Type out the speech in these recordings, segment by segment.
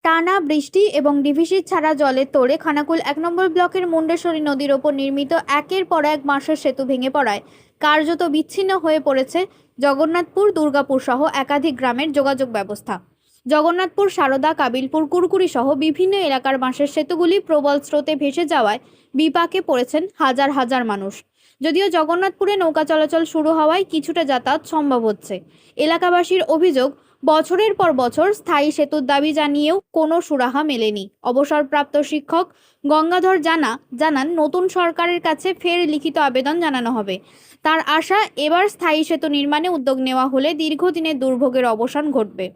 টানা বৃষ্টি এবং ডিভিসি ছাড়া জলের তোড়ে খানাকুল ১ নম্বর ব্লকের মুন্ডেশ্বরী নদীর ওপর নির্মিত একের পর এক বাঁশের সেতু ভেঙে পড়ায় কার্যত বিচ্ছিন্ন হয়ে পড়েছে জগন্নাথপুর, দুর্গাপুর সহ একাধিক গ্রামের যোগাযোগ ব্যবস্থা। জগন্নাথপুর, সারদা, কাবিলপুর, কুরকুরি সহ বিভিন্ন এলাকার বাঁশের সেতুগুলি প্রবল স্রোতে ভেসে যাওয়ায় বিপাকে পড়েছেন হাজার হাজার মানুষ। যদিও জগন্নাথপুরে নৌকা চলাচল শুরু হওয়ায় কিছুটা যাতায়াত সম্ভব হচ্ছে। এলাকাবাসীর অভিযোগ, বছরের পর বছর স্থায়ী সেতুর দাবি জানিয়েও কোনো সুরাহা মেলেনি। অবসরপ্রাপ্ত শিক্ষক গঙ্গাধর জানান নতুন সরকারের কাছে ফের লিখিত আবেদন জানানো হবে। তার আশা, এবার স্থায়ী সেতু নির্মাণে উদ্যোগ নেওয়া হলে দীর্ঘদিনের দুর্ভোগের অবসান ঘটবে।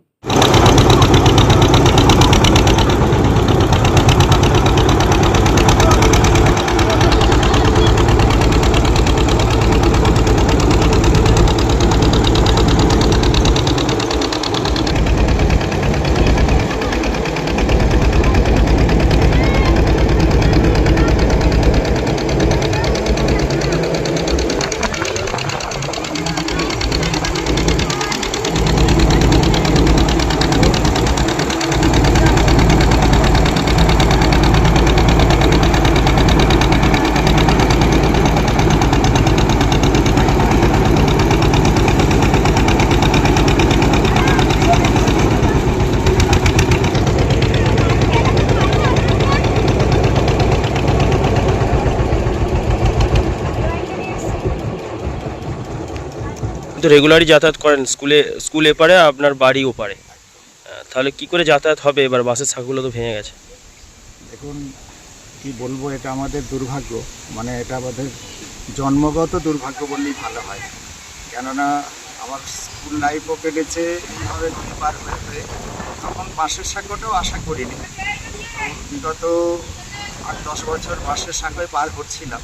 তো রেগুলারই যাতায়াত করেন স্কুল এপারে, আপনার বাড়ি ওপারে, তাহলে কি করে যাতায়াত হবে? এবার বাসের ছাগুলো তো ভেঙে গেছে। দেখুন, কি বলবো, এটা আমাদের দুর্ভাগ্য, মানে এটা আমাদের জন্মগত দুর্ভাগ্য বললেই ভালো হয়। কেননা আমার স্কুল লাইফও কেটেছে এভাবে নদী পার হয়ে, তখন বাঁশের সাঁকোটাও আশা করিনি। তো বিগত ৮-১০ বছর বাঁশের সাঁকোয় পার করছিলাম।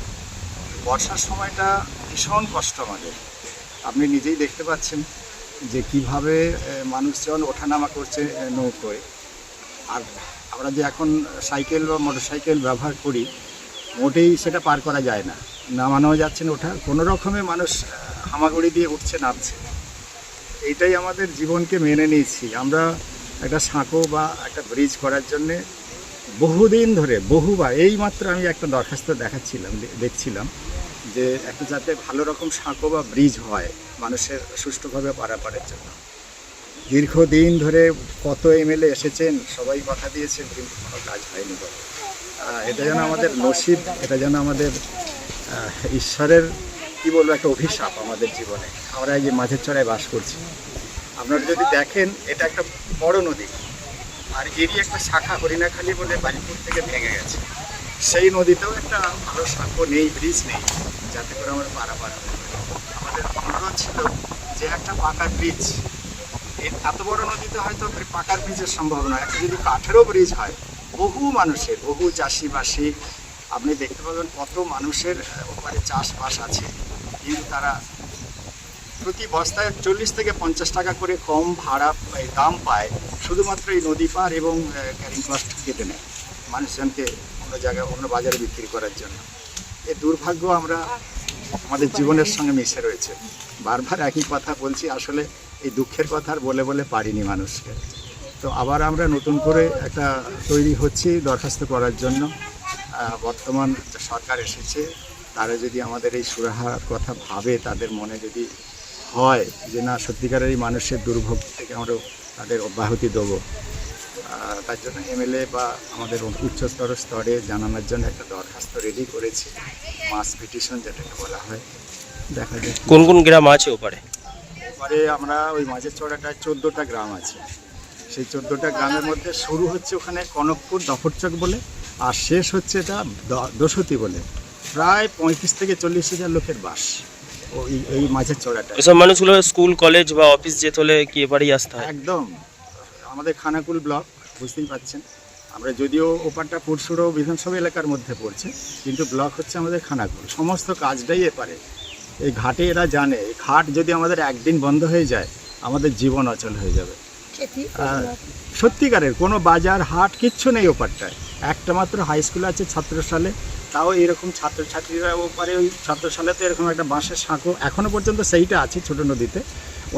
বর্ষার সময়টা ভীষণ কষ্ট আমাদের। আপনি নিজেই দেখতে পাচ্ছেন যে কিভাবে মানুষজন ওঠানামা করছে নৌকোয়। আর আমরা যে এখন সাইকেল বা মোটরসাইকেল ব্যবহার করি, মোটেই সেটা পার করা যায় না, নামানো যাচ্ছে না, ওঠা কোনো রকমে মানুষ হামাগুড়ি দিয়ে উঠছে নামছে। এইটাই আমাদের জীবনকে মেনে নিয়েছি আমরা। একটা সাঁকো বা একটা ব্রিজ করার জন্যে বহুদিন ধরে বহুবার, এইমাত্র আমি একটা দরখাস্ত দেখছিলাম যে একটা যাতে ভালো রকম সাঁকো বা ব্রিজ হয় মানুষের সুষ্ঠুভাবে পারাপারের জন্য। দীর্ঘদিন ধরে কত এমএলএ এসেছেন, সবাই কথা দিয়েছেন, কিন্তু কোনো কাজ হয়নি। এটা যেন আমাদের নসিব, এটা যেন আমাদের ঈশ্বরের কি বলবো একটা অভিশাপ আমাদের জীবনে। আমরা এই যে মাঝের চড়ায় বাস করছি, আপনারা যদি দেখেন এটা একটা বড় নদী, আর এরই একটা শাখা হরিণাখালী বলে বালিপুর থেকে ভেঙে গেছে। সেই নদীতেও একটা ভালো সাঁকো নেই, ব্রিজ নেই, যাতে করে আমরা পারাপার হতে পারি। আমাদের অনুরোধ ছিল যে একটা পাকা ব্রিজ, এত বড় নদীতে হয়তো পাকার ব্রিজের সম্ভাবনা, একটা যদি কাঠেরও ব্রিজ হয়, বহু মানুষের, বহু চাষিবাসী, আপনি দেখতে পাবেন কত মানুষের ওপারে চাষবাস আছে, কিন্তু তারা প্রতি বস্তায় 40 থেকে 50 টাকা করে কম ভাড়া দাম পায়, শুধুমাত্র এই নদী পার এবং ক্যারিং কস্ট কেটে নেয় মানুষজনকে অন্য জায়গায় অন্য বাজারে বিক্রি করার জন্য। এই দুর্ভাগ্য আমরা আমাদের জীবনের সঙ্গে মিশে রয়েছে। বারবার একই কথা বলছি, আসলে এই দুঃখের কথা আর বলে বলে পারিনি মানুষকে। তো আবার আমরা নতুন করে একটা তৈরি হচ্ছি দরখাস্ত করার জন্য। বর্তমান সরকার এসেছে, তারা যদি আমাদের এই সুরাহার কথা ভাবে, তাদের মনে যদি হয় যে না, সত্যিকারের এই মানুষের দুর্ভোগ থেকে আমরা তাদের অব্যাহতি দেবো, তার জন্য এমএলএ বা আমাদের উচ্চস্তর স্তরে জানানোর জন্য একটা দরখাস্ত রেডি করেছি, মাস পিটিশন যেটাকে বলা হয়। দেখা যায় কোন কোন গ্রাম আছে ওপারে? ওপারে আমরা ওই মাঝের চড়াটায় 14টা গ্রাম আছে। সেই 14টা গ্রামের মধ্যে শুরু হচ্ছে ওখানে কনকপুর দফরচক বলে, আর শেষ হচ্ছে এটা দোসতি বলে। প্রায় 35 থেকে 40 হাজার লোকের বাস এই মাঝের চড়াটা। এসব মানুষগুলো স্কুল, কলেজ বা অফিস যেতে হলে কি এবারেই আসতে হয়? একদম আমাদের খানাকুল ব্লক, বুঝতেই পারছেন, আমরা যদিও ওপারটা পুরসুরো বিধানসভা এলাকার মধ্যে পড়ছে, কিন্তু ব্লক হচ্ছে আমাদের খানাকুল। সমস্ত কাজটাই এপারে, এই ঘাটে এরা জানে। এই ঘাট যদি আমাদের একদিন বন্ধ হয়ে যায়, আমাদের জীবন অচল হয়ে যাবে। সত্যিকারের কোনো বাজার হাট কিচ্ছু নেই ওপারটায়। একটা মাত্র হাই স্কুল আছে ছাত্রশালে, তাও এরকম ছাত্রছাত্রীরা ওপারে ওই ছাত্রশালেতে এরকম একটা বাঁশের সাঁকো এখনও পর্যন্ত সেইটা আছে ছোটো নদীতে।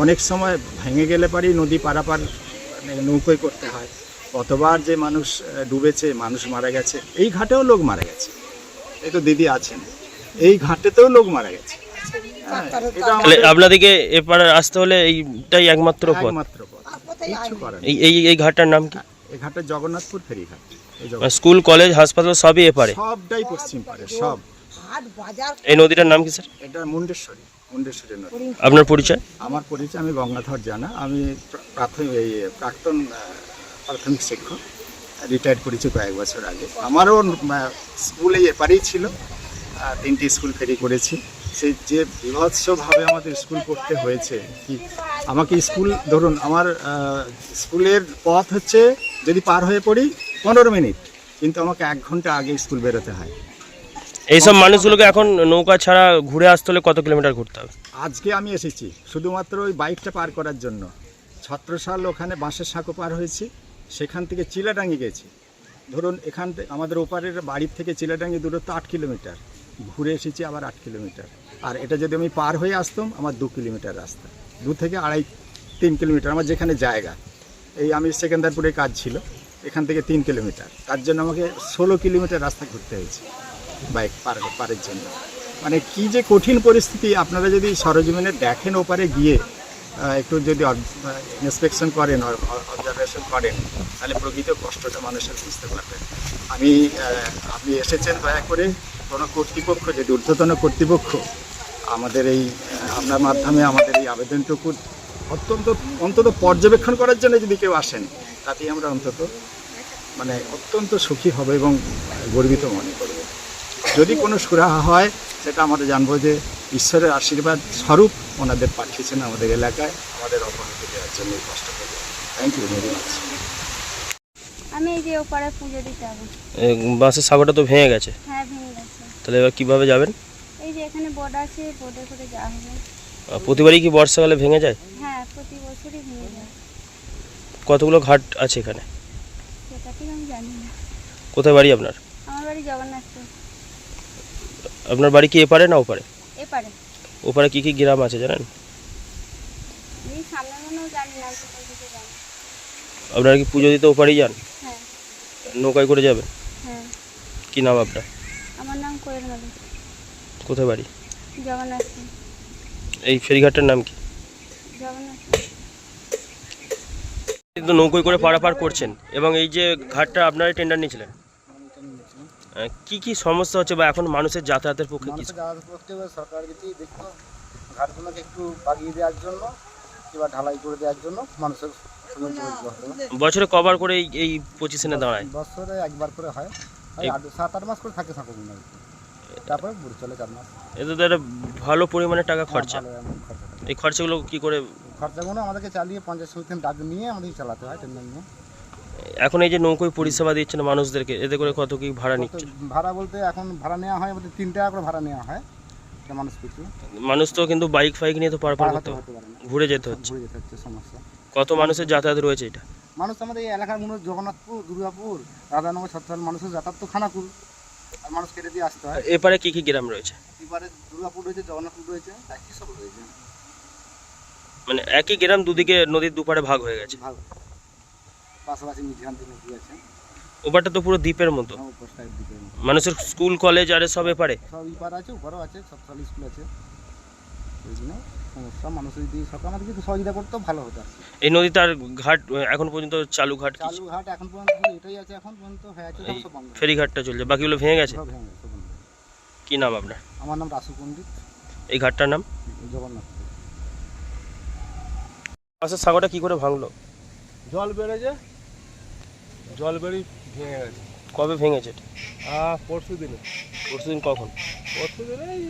অনেক সময় ভেঙে গেলে পারি নদী পারাপার নৌকোয় করতে হয়, কতবার যে মানুষ ডুবেছে, মানুষ মারা গেছে, এই ঘাটেও লোক মারা গেছে। এই তো দিদি আছেন, এই ঘাটেতেও লোক মারা গেছে। হ্যাঁ, এটা তাহলে আমাদের আপনাদেরকে এপারে আসতে হলে এইটাই একমাত্র পথ। একমাত্র পথ, কিচ্ছু করার নেই। এই এই এই ঘাটটার নাম কি? এই ঘাটে জগন্নাথপুর ফেরিঘাট। এই মানে স্কুল, কলেজ, হাসপাতাল সবই এপারে। সবটাই পশ্চিম পারে, সব। এই নদীটার নাম কি স্যার? এটা মুন্ডেশ্বরী, মুন্ডেশ্বরী নদী। আপনার পরিচয়? আমার পরিচয়, আমি গঙ্গাধর জানা। আমি প্রাক্তন প্রাথমিক শিক্ষক, রিটায়ার্ড করেছি কয়েক বছর আগে। আমারও স্কুলে এপারেই ছিল, 3টি স্কুল ফেরি করেছি। সেই যে বিভৎসভাবে আমাদের স্কুল করতে হয়েছে, কি আমাকে স্কুল ধরুন, আমার স্কুলের পথ হচ্ছে যদি পার হয়ে পড়ি 15 মিনিট, কিন্তু আমাকে 1 ঘন্টা আগে স্কুল বেরোতে হয়। এইসব মানুষগুলোকে এখন নৌকা ছাড়া ঘুরে আসতে হলে কত কিলোমিটার ঘুরতে হবে? আজকে আমি এসেছি শুধুমাত্র ওই বাইকটা পার করার জন্য। ছত্রসাল ওখানে বাঁশের সাঁকো পার হয়েছি, সেখান থেকে চিলাডাঙ্গি গেছি। ধরুন এখান থেকে আমাদের ওপারের বাড়ির থেকে চিলাডাঙ্গি দূরত্ব 8 কিলোমিটার, ঘুরে এসেছি আবার 8 কিলোমিটার। আর এটা যদি আমি পার হয়ে আসতাম, আমার 2 কিলোমিটার রাস্তা, 2 থেকে 2.5-3 কিলোমিটার আমার যেখানে জায়গা। এই আমি সেকেন্দারপুরে কাজ ছিল, এখান থেকে 3 কিলোমিটার, তার জন্য আমাকে 16 কিলোমিটার রাস্তা ঘুরতে হয়েছে বাইক পারের জন্য। মানে কি যে কঠিন পরিস্থিতি, আপনারা যদি সরজমিনে দেখেন, ওপারে গিয়ে একটু যদি ইন্সপেকশন করেন, অবজারভেশন করেন, তাহলে প্রকৃত কষ্টটা মানুষের বুঝতে পারবেন। আপনি এসেছেন দয়া করে কোনো কর্তৃপক্ষ, যদি ঊর্ধ্বতন কর্তৃপক্ষ আমাদের এই আপনার মাধ্যমে আমাদের এই আবেদনটুকু অন্তত পর্যবেক্ষণ করার জন্য যদি কেউ আসেন, তাতেই আমরা অত্যন্ত সুখী হব এবং গর্বিত মনে করব। যদি কোনো সুরাহা হয়, সেটা আমরা জানবো যে ঈশ্বরের আশীর্বাদ স্বরূপ ওনাদের পাঠিয়েছেন আমাদের এলাকায় আমাদের অবনতি দেওয়ার জন্য এই কষ্ট করে। Thank you very much. আমি এই যে ওপারে পুজো দিতে যাবো। বাসের সাগরটা তো ভেঙে গেছে, হ্যাঁ ভেঙে গেছে। তাহলে এবার কিভাবে যাবেন? এই যে এখানে বোর্ড আছে, বোর্ডে করে যাওয়া হবে। প্রতিবারই কি বর্ষাকালে ভেঙে যায়? হ্যাঁ প্রতি বছরই ভেঙে যায়। কতগুলো ঘাট আছে এখানে? সেটা ঠিক আমি জানি না। কোথায় বাড়ি আপনার? আমার বাড়ি জগন্নাথপুর। আপনার বাড়ি কি এপারে না ওপারে? এপারে ওপারে কি কি গ্রাম আছে জানেন? এই সামনে মনেও জানি না, কোথায় দিকে জানি। আপনারা কি পুজো দিতে ওপারেই যান? হ্যাঁ নৌকায় করে যাবেন? হ্যাঁ। কি নাম আপনার? আমার নাম কোয়েল মালিক, কোথায় বাড়ি? জগন্নাথপুর। এই ফেরিঘাটটার নাম কি? জগন্নাথপুর। কিন্তু নৌকোয় করে পারাপার করছেন, এবং এই যে ঘাটটা আপনারাই টেন্ডার নিয়েছিলেন, কি কি সমস্যা হচ্ছে বা এখন মানুষের যাতায়াতের পক্ষে কি? সরকার যদি দেখতো ঘাটগুলোকে একটু বাগিয়ে দেওয়ার জন্য কিংবা ঢালাই করে দেওয়ার জন্য মানুষের বছরে কবার করে এই পজিশনে দাঁড়ায়? বছরে একবার করে হয়, 7-8 মাস করে থাকে সাঁকোগুলো, তারপরে বুড়ি চলে 4 মাস। এতে তো একটা ভালো পরিমাণে টাকা খরচা। ভালো এমন খরচা থাকে। এই খরচাগুলো কি করে? খরচাগুলো আমাদেরকে চালিয়ে 50 সমিতি ডাক নিয়ে আমাদেরকে চালাতে হয়, টেন্ডার নিয়ে। এখন এই যে নৌকোয় পরিষেবা দিচ্ছেন মানুষদেরকে, এতে করে কত কি ভাড়া নিচ্ছে? ভাড়া বলতে এখন ভাড়া নেওয়া হয় বলতে 3 টাকা করে ভাড়া নেওয়া হয় একটা মানুষ পিছু। মানুষ তো কিন্তু বাইক ফাইক নিয়ে তো পারাপার করতে হতে পারে না, ঘুরে যেতে হচ্ছে। ঘুরে যেতে হচ্ছে সমস্যা। কত মানুষের যাতায়াত রয়েছে এটা? মানুষ আমাদের এই এলাকার মনে জগন্নাথপুর, দুর্গাপুর, রাধানগর, ছত্রসাল মানুষের যাতায়াত তো খানাকুল, আর মানুষ কেটে দিয়ে আসতে হয়। এপারে কি কি গ্রাম রয়েছে? এবারে দুর্গাপুর রয়েছে, জগন্নাথপুর রয়েছে, একই সব রয়েছে। মানে একই গ্রাম, দুদিকে নদীর দুপারে ভাগ হয়ে গেছে। ভালো পাশাপাশি মিঝান্তি নদী আছে, ওপারটা তো পুরো দ্বীপের মতো। উপরটায় দিকে মানুষের স্কুল, কলেজ আর সব এপারে। সব ইপার আছে, উপরও আছে, ছত্রসাল স্কুল আছে। ওই জন্য সমস্যা, মানুষের যদি সরকার আমাদের কিছু সহযোগিতা করতেও ভালো হতো। এই নদীতে আর ঘাট এখন পর্যন্ত চালু ঘাট কি? চালু ঘাট এখন পর্যন্ত এটাই আছে, এখন পর্যন্ত হয়ে আছে, এই সব বন্ধ। ফেরিঘাটটা চলছে, বাকিগুলো ভেঙে গেছে। সব ভেঙে গেছে, সব বন্ধ। কি নাম আপনার? আমার নাম রাসু পণ্ডিত, এই ঘাটটার নাম? জগন্নাথপুর। বাসের সাগরটা কি করে ভাঙলো? জল বেড়েছে, জল বেড়ে ভেঙে গেছে। কবে ভেঙেছে এটা? পরশু দিনে। পরশুদিন কখন? পরশু দিনে এই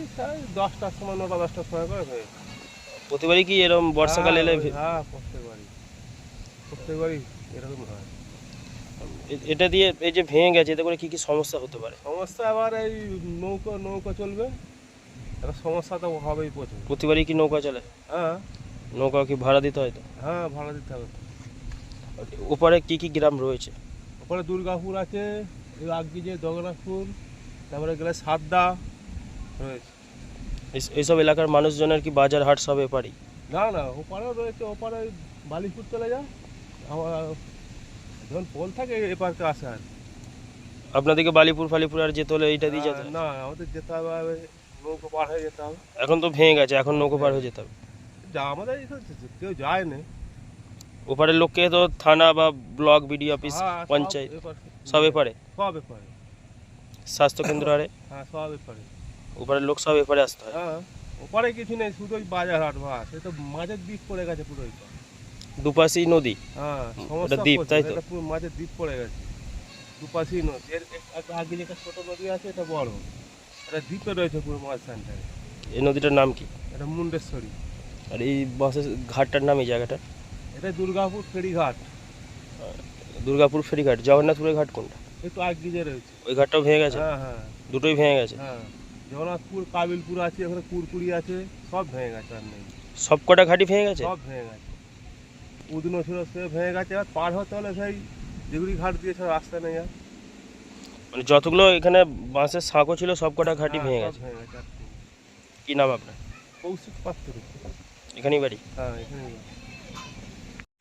10টার সময়, 9টা-10টার সময় করে হয়ে গেছে। প্রতিবারই কি এরকম বর্ষাকালে এলে হ্যাঁ প্রত্যেকবারই এরকম হয়। এটা দিয়ে এই যে ভেঙে গেছে, এতে করে কি কি সমস্যা হতে পারে? সমস্যা আবার এই নৌকা চলবে, একটা সমস্যা তো হবেই প্রচুর। প্রতিবারই কি নৌকা চলে? হ্যাঁ নৌকা কি ভাড়া দিতে হয়? তো হ্যাঁ ভাড়া দিতে হবে। ওপারে কি কি গ্রাম রয়েছে? ওপরে দুর্গাপুর আছে, এই আগে যে জগন্নাথপুর, তারপরে গেলে সাদ্দা রয়েছে। এইসব এলাকার মানুষজনের কি বাজার হাট সব এপারেই? না ওপারেও রয়েছে, ওপারে বালিপুর চলে যায়, আমার যখন পোল থাকে এপারকে আসে আর আপনাদেরকে বালিপুর ফালিপুর আর যেতে হলে এইটা দিয়ে যেতে হয়? না আমাদের যেতে হবে নৌকো পার হয়ে যেতে হবে। এখন তো ভেঙে গেছে, এখন নৌকো পার হয়ে যেতে হবে। যা আমাদের এখানে কেউ যায় না। ওপারের লোককে তো থানা বা ব্লক বিডিও অফিস হ্যাঁ, সব পঞ্চায়েত এপার- সব এপারে, সব এপারে। স্বাস্থ্য কেন্দ্র আরে হ্যাঁ সব এপারে। ওপারের লোক সব এপারে আসতে হয়। হ্যাঁ ওপারে কিছু নেই, শুধু ওই বাজার হাট বাস, সে তো মাঝের দ্বীপ পড়ে গেছে পুরো এটা। দুপাশেই নদী। হ্যাঁ ওটা সমস্যা দ্বীপ, করছে, তাই তো? এটা পুরো মাঝের দ্বীপ পড়ে গেছে, দুপাশেই নদী। এর আগে যেটা ছোট নদী আছে এটা বড়, এটা দ্বীপে রয়েছে পুরো মাঝ সেন্টারে। এই নদীটার নাম কি? এটা মুন্ডেশ্বরী। আর এই বাসের ঘাটটার নাম, এই জায়গাটা? এটা দুর্গাপুর ফেরিঘাট। দুর্গাপুর ফেরিঘাট। জগন্নাথপুরের ঘাট কোনটা? একটু আগে রয়েছে। ওই ঘাটটাও ভেঙে গেছে? হ্যাঁ হ্যাঁ দুটোই ভেঙে গেছে? হ্যাঁ। জগন্নাথপুর, কাবিলপুর আছে, ওখানে কুরকুরি আছে, সব ভেঙে গেছে, আর নেই। সব কটা ঘাটই ভেঙে গেছে? সব ভেঙে গেছে। উদনো ছিল সে ভেঙে গেছে, আর পার হতে হলে সেই যেগুলি ঘাট দিয়েছে রাস্তা নেই আর। মানে যতগুলো এখানে বাঁশের সাঁকো ছিল সব কটা ঘাটই ভেঙে সব গেছে? ভেঙে গেছে আর কি। কি নাম আপনার? কৌশিক পাত্র। এখানেই বাড়ি? হ্যাঁ এখানে।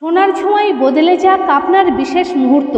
সোনার ছোঁয়ায় বদলে যাক আপনার বিশেষ মুহূর্ত।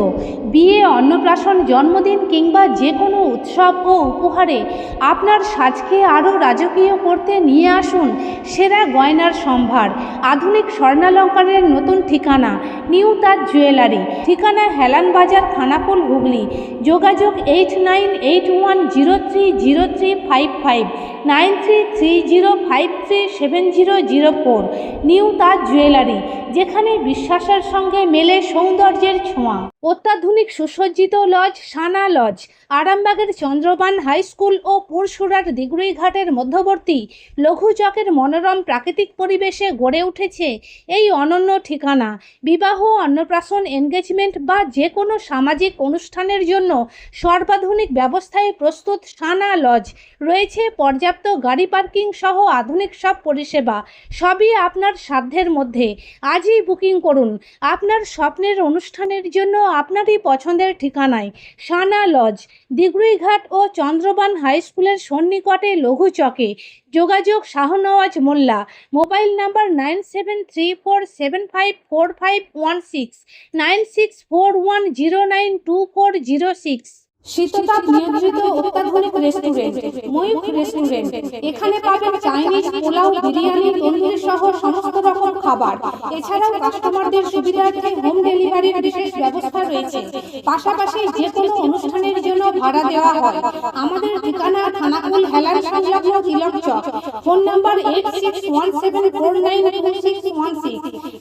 বিয়ে, অন্নপ্রাশন, জন্মদিন কিংবা যে কোনো উৎসব ও উপহারে আপনার সাজকে আরও রাজকীয় করতে নিয়ে আসুন সেরা গয়নার সম্ভার। আধুনিক স্বর্ণালঙ্কারের নতুন ঠিকানা নিউ তাজ জুয়েলারি। ঠিকানা হেলান বাজার, খানাকুল, হুগলি। যোগাযোগ 8981030355, 9330537004। নিউ তাজ জুয়েলারি, যেখানে বিশ্বাসের সঙ্গে মেলে সৌন্দর্যের ছোঁয়া। অত্যাধুনিক সুসজ্জিত লজ সানা লজ, আরামবাগের চন্দ্রবান হাই স্কুল ও পুরসুরার দিগুড়ি ঘাটের মধ্যবর্তী লঘু চকের মনোরম প্রাকৃতিক পরিবেশে গড়ে উঠেছে এই অনন্য ঠিকানা। বিবাহ, অন্নপ্রাশন, এনগেজমেন্ট বা যে কোনো সামাজিক অনুষ্ঠানের জন্য সর্বাধুনিক ব্যবস্থায় প্রস্তুত সানা লজ। রয়েছে পর্যাপ্ত গাড়ি পার্কিং সহ আধুনিক সব পরিষেবা, সবই আপনার সাধ্যের মধ্যে। আজই বুকিং করুন আপনার স্বপ্নের অনুষ্ঠানের জন্য আপনারই পছন্দের ঠিকানায়। সানা লজ, দিগুড়িঘাট ও চন্দ্রবান হাই স্কুলের সন্নিকটে লঘু চকে। যোগাযোগ শাহনওয়াজ মোল্লা। Mobile number 9734754516, 9641092406। শীততাপ নিয়ন্ত্রিত অত্যাধুনিক রেস্টুরেন্ট ময়ূখ রেস্টুরেন্ট। এখানে পাবেন চাইনিজ, পোলাও, বিরিয়ানি, তন্দুরি সহ সমস্ত রকম খাবার। এছাড়াও কাস্টমারদের সুবিধার্থে হোম ডেলিভারির বিশেষ ব্যবস্থা রয়েছে। পাশাপাশি যে কোনো অনুষ্ঠানের জন্য ভাড়া দেওয়া হয়। আমাদের ঠিকানা খানাকুল হেলান সংলগ্ন তিলক চক। Phone number 8617492616,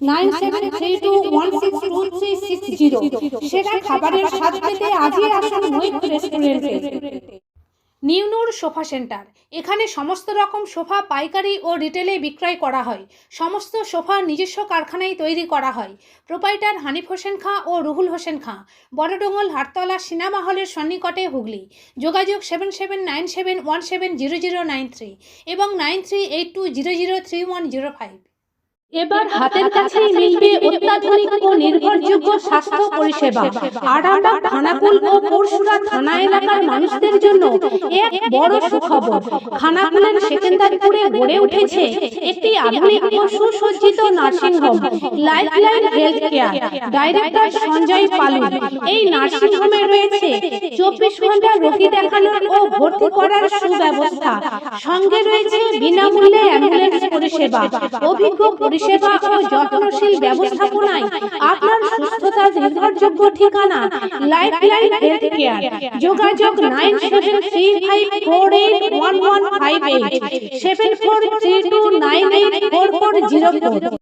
9732162360। সেরা খাবারের স্বাদ পেতে আজই আসুন ময়ূখ রেস্টুরেন্টে। নিউ নূর সোফা সেন্টার। এখানে সমস্ত রকম সোফা পাইকারি ও রিটেলে বিক্রয় করা হয়। সমস্ত সোফা নিজস্ব কারখানায় তৈরি করা হয়। প্রোপাইটার হানিফ হোসেন খাঁ ও রুহুল হোসেন খাঁ, বড়ডোঙ্গল, হাটতলা, সিনেমা হলের সন্নিকটে, হুগলি। যোগাযোগ 7797170093 এবং 9382003105। এবার হাতের কাছেই মিলবে অত্যাধুনিক ও নির্ভরযোগ্য স্বাস্থ্য পরিষেবা। আরামবাগ, খানাকুল ও পরশুরা থানা এলাকার মানুষদের জন্য এক বড় সুখবর। খানাকুলের সেকেন্দারপুরে গড়ে উঠেছে একটি আধুনিক ও সুসজ্জিত nursing home, lifeline health care. Director Sanjay Palu. এই নার্সিংহোমে রয়েছে 24 ঘন্টা রোগী দেখানোর ও ভর্তি করার সুব্যবস্থা। সঙ্গে রয়েছে বিনামূল্যে অ্যাম্বুলেন্স পরিষেবা। অভিজ্ঞ পরিষেবা ও যত্নশীল ব্যবস্থাপনায় আপনার সুস্থতার নির্ভরযোগ্য ঠিকানা লাইফলাইন হেলথ কেয়ার। যোগাযোগ 9735481158, 7432984404।